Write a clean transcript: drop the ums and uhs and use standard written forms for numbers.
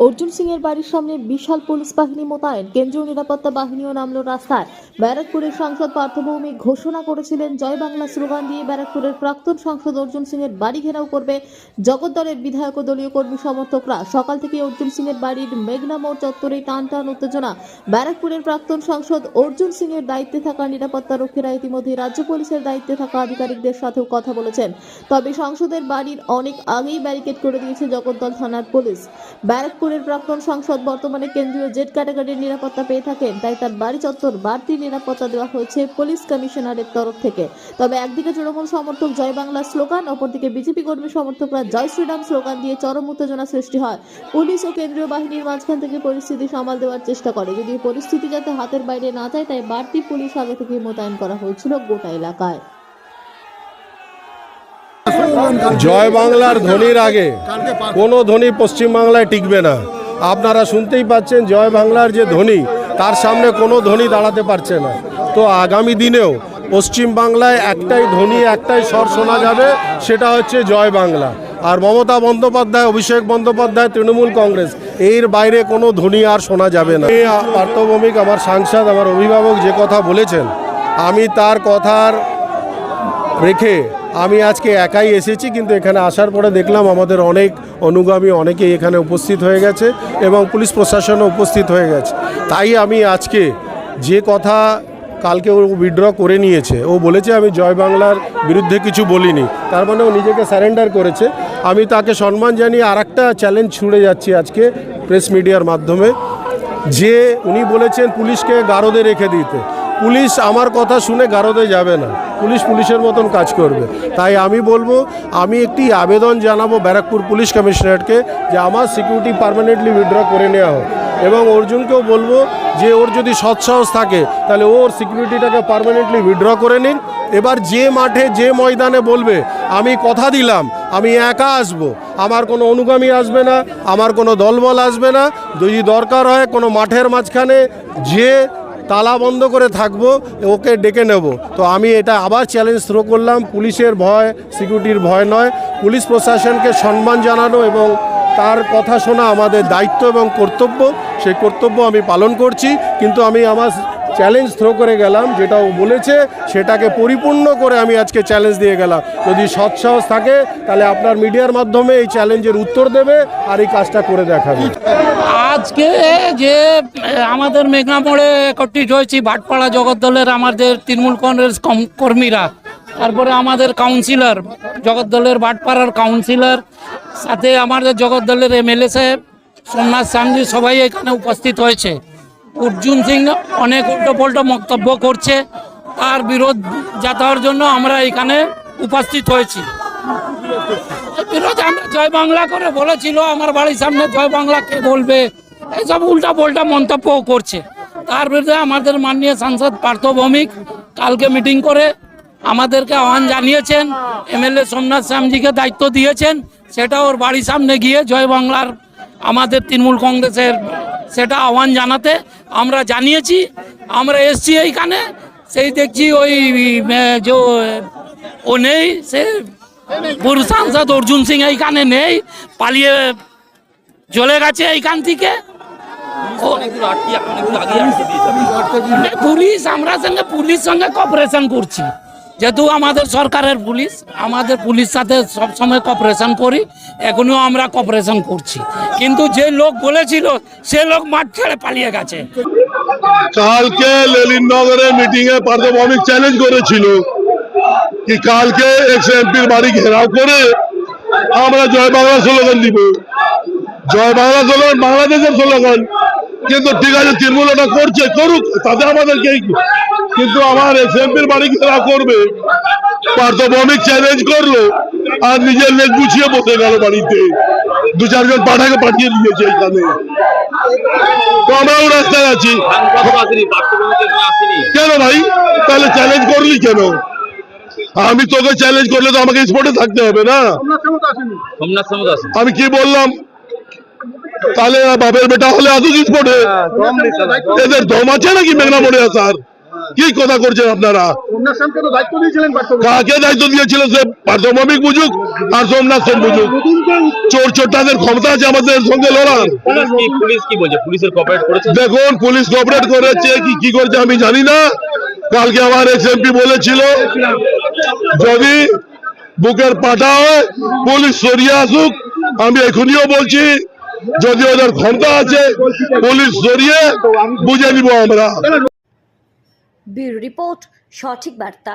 অর্জুন সিং এর বাড়ির সামনে বিশাল পুলিশ বাহিনী মোতায়েন। কেন্দ্রীয় নিরাপত্তা বাহিনীও নামলো রাস্তায়। ব্যারাকপুরের সাংসদ পার্থ ভৌমিক ঘোষণা করেছিলেন জয় বাংলা স্লোগান দিয়ে ব্যারাকপুরের প্রাক্তন সাংসদ অর্জুন সিং এর বাড়ি ঘেরাও করবে জগদ্দলের বিধায়ক ও দলীয় কর্মী সমর্থকরা। সকাল থেকে অর্জুন সিং এর বাড়ির মেঘনা মোড় চত্বরে টান টান উত্তেজনা। ব্যারাকপুরের প্রাক্তন সাংসদ অর্জুন সিং এর দায়িত্বে থাকা নিরাপত্তা রক্ষীরা ইতিমধ্যে রাজ্য পুলিশের দায়িত্বে থাকা আধিকারিকদের সাথেও কথা বলেছেন। তবে সংসদের বাড়ির অনেক আগেই ব্যারিকেড করে দিয়েছে জগদ্দল থানার পুলিশ। ব্যারাকপুরের প্রাক্তন সাংসদ বর্তমানে কেন্দ্রীয় জেড ক্যাটাগরির নিরাপত্তা পেয়ে থাকেন, তাই তার বাড়ি চত্বর বাড়তি নিরাপত্তা দেওয়া হয়েছে পুলিশ কমিশনারের তরফ থেকে। তবে একদিকে তৃণমূল সমর্থক জয় বাংলা স্লোগান, অপরদিকে বিজেপি কর্মী সমর্থকরা জয় শ্রীরাম স্লোগান দিয়ে চরম উত্তেজনা সৃষ্টি হয়। পুলিশ ও কেন্দ্রীয় বাহিনীর মাঝখান থেকে পরিস্থিতি সামাল দেওয়ার চেষ্টা করে, যদিও পরিস্থিতি যাতে হাতের বাইরে না যায় তাই বাড়তি পুলিশ আগে থেকে মোতায়েন করা হয়েছিল গোটা এলাকায়। জয় বাংলার ধ্বনির আগে কোনো ধ্বনি পশ্চিমবাংলায় টিকবে না। আপনারা শুনতেই পাচ্ছেন জয় বাংলার যে ধ্বনি, তার সামনে কোনো ধ্বনি দাঁড়াতে পারছে না। তো আগামী দিনেও পশ্চিমবাংলায় একটাই ধ্বনি, একটাই স্বর শোনা যাবে, সেটা হচ্ছে জয় বাংলা। আর মমতা বন্দ্যোপাধ্যায়, অভিষেক বন্দ্যোপাধ্যায়, তৃণমূল কংগ্রেস, এর বাইরে কোনো ধ্বনি আর শোনা যাবে না। পার্থ ভৌমিক আমার সাংসদ, আমার অভিভাবক যে কথা বলেছেন, আমি তার কথার রেখে আমি আজকে একাই এসেছি, কিন্তু এখানে আসার পরে দেখলাম আমাদের অনেক অনুগামী অনেকেই এখানে উপস্থিত হয়ে গেছে এবং পুলিশ প্রশাসনও উপস্থিত হয়ে গেছে। তাই আমি আজকে যে কথা কালকে ও উইথড্র করে নিয়েছে, ও বলেছে আমি জয় বাংলার বিরুদ্ধে কিছু বলিনি, তার মানে ও নিজেকে সারেন্ডার করেছে। আমি তাকে সম্মান জানিয়ে আরেকটা চ্যালেঞ্জ ছুড়ে যাচ্ছি আজকে প্রেস মিডিয়ার মাধ্যমে, যে উনি বলেছেন পুলিশকে গারদে রেখে দিতে। পুলিশ আমার কথা শুনে গারদে যাবে না, পুলিশ পুলিশের মতন কাজ করবে। তাই আমি বলবো, আমি একটি আবেদন জানাবো ব্যারাকপুর পুলিশ কমিশনারকে যে আমার সিকিউরিটি পার্মানেন্টলি উইথড্র করে নেওয়া হোক, এবং অর্জুনকেও বলবো যে ওর যদি সৎসাহস থাকে তাহলে ওর সিকিউরিটিটাকে পার্মানেন্টলি উইথড্র করে নিন। এবার যে মাঠে যে ময়দানে বলবে আমি কথা দিলাম আমি একা আসবো, আমার কোনো অনুগামী আসবে না, আমার কোনো দলবল আসবে না, যদি দরকার হয় কোনো মাঠের মাঝখানে যে তালা বন্ধ করে থাকবো, ওকে ডেকে নেব। তো আমি এটা আবার চ্যালেঞ্জ থ্রো করলাম, পুলিশের ভয়, সিকিউরিটির ভয় নয়, পুলিশ প্রশাসনকে সম্মান জানানো এবং তার কথা শোনা আমাদের দায়িত্ব এবং কর্তব্য। সেই কর্তব্য আমি পালন করছি, কিন্তু আমি আমার চ্যালেঞ্জ থ্রো করে গেলাম, যেটা ও বলেছে সেটাকে পরিপূর্ণ করে আমি আজকে চ্যালেঞ্জ দিয়ে গেলাম। যদি সৎসাহস থাকে তাহলে আপনার মিডিয়ার মাধ্যমে এই চ্যালেঞ্জের উত্তর দেবে আর এই কাজটা করে দেখাবে। আজকে যে আমাদের মেঘনা মোড়ে একত্রিত হয়েছি ভাটপাড়া জগদ্দলের আমাদের তৃণমূল কংগ্রেস কর্মীরা, তারপরে আমাদের কাউন্সিলর জগদ্দলের ভাটপাড়ার কাউন্সিলর, সাথে আমাদের জগদ্দলের এমএলএ সাহেব সোমনাথ সামজি, সবাই এখানে উপস্থিত হয়েছে। অর্জুন সিং অনেক উল্টোপাল্টো বক্তব্য করছে, তার বিরোধ জাতার জন্য আমরা এখানে উপস্থিত হয়েছি। বিরোধ আমরা জয় বাংলা করে বলেছিল, আমার বাড়ির সামনে জয় বাংলা কে বলবে, এইসব উল্টা পাল্টা মন্তব্যও করছে। তার বিরুদ্ধে আমাদের মাননীয় সাংসদ পার্থ ভৌমিক কালকে মিটিং করে আমাদেরকে আহ্বান জানিয়েছেন, এমএলএ সোমনাথ শ্যামজিকে দায়িত্ব দিয়েছেন, সেটা ওর বাড়ির সামনে গিয়ে জয় বাংলার আমাদের তৃণমূল কংগ্রেসের সেটা আহ্বান জানাতে আমরা জানিয়েছি। আমরা এসছি এইখানে, সেই দেখছি ওই যে ও নেই, সে পুরো সাংসদ অর্জুন সিং এইখানে নেই, পালিয়ে চলে গেছে এইখান থেকে। পুলিশ আমরা পুলিশ সঙ্গে কপারেশন করছি, যেহেতু আমাদের সরকারের পুলিশ, আমাদের পুলিশ সাথে সবসময় কপারেশন করি, এখনো আমরা কপারেশন করছি। কিন্তু যে লোক বলেছিল সে লোক মাঠ ছেড়ে পালিয়ে গেছে। কালকে লেলিনগরে মিটিং এ পার্থ ভৌমিক চ্যালেঞ্জ করেছিল কি কালকে এক্স-এমপির বাড়ি ঘেরাও করে আমরা জয় বাংলা স্লোগান দিব। জয় বাংলা স্লোগান বাংলাদেশের স্লোগান, কিন্তু ঠিক আছে তৃণমূল ওটা করছে, করুক, তাতে আমাদেরকে, কিন্তু আমার এক্স-এমপির বাড়ি ঘেরাও করবে। পার্থ ভৌমিক চ্যালেঞ্জ করলো আর নিজের লেগ গুছিয়ে বসে গেল বাড়িতে, দু চারজন পাঠাকে পাঠিয়ে দিয়েছে এখানে। তো আমরাও রাস্তায় আছি। কেন ভাই, তাহলে চ্যালেঞ্জ করলি কেন? আমি তোকে চ্যালেঞ্জ করলে তো আমাকে স্পটে থাকতে হবে না। আমি কি বললাম, তাহলে বাপের বেটা হলে আসুক স্পটে, এদের দম আছে নাকি মেঘনা মোড়ে আসার? কি কথা করছেন আপনারা? কাকে দায়িত্ব দিয়েছিল? সে পার্থভৌমিক বুঝুক আর সোমনাথ সোম বুঝুক, চোর চোরটাদের ক্ষমতা আছে আমাদের সঙ্গে লড়ার। পুলিশ কি বলছে? পুলিশের কোঅপারেট করেছে? দেখুন পুলিশ কোঅপারেট করেছে কি করেছে আমি জানি না। কালকে আমার এক্স এমপি বলেছিল যদি বুকের পাটা হয় পুলিশ সরিয়ে আসুক। আমি এখনিও বলছি যদি ওদের ক্ষমতা আছে পুলিশ সরিয়ে বুঝে নিব আমরা। ব্যুরো রিপোর্ট, সঠিক বার্তা।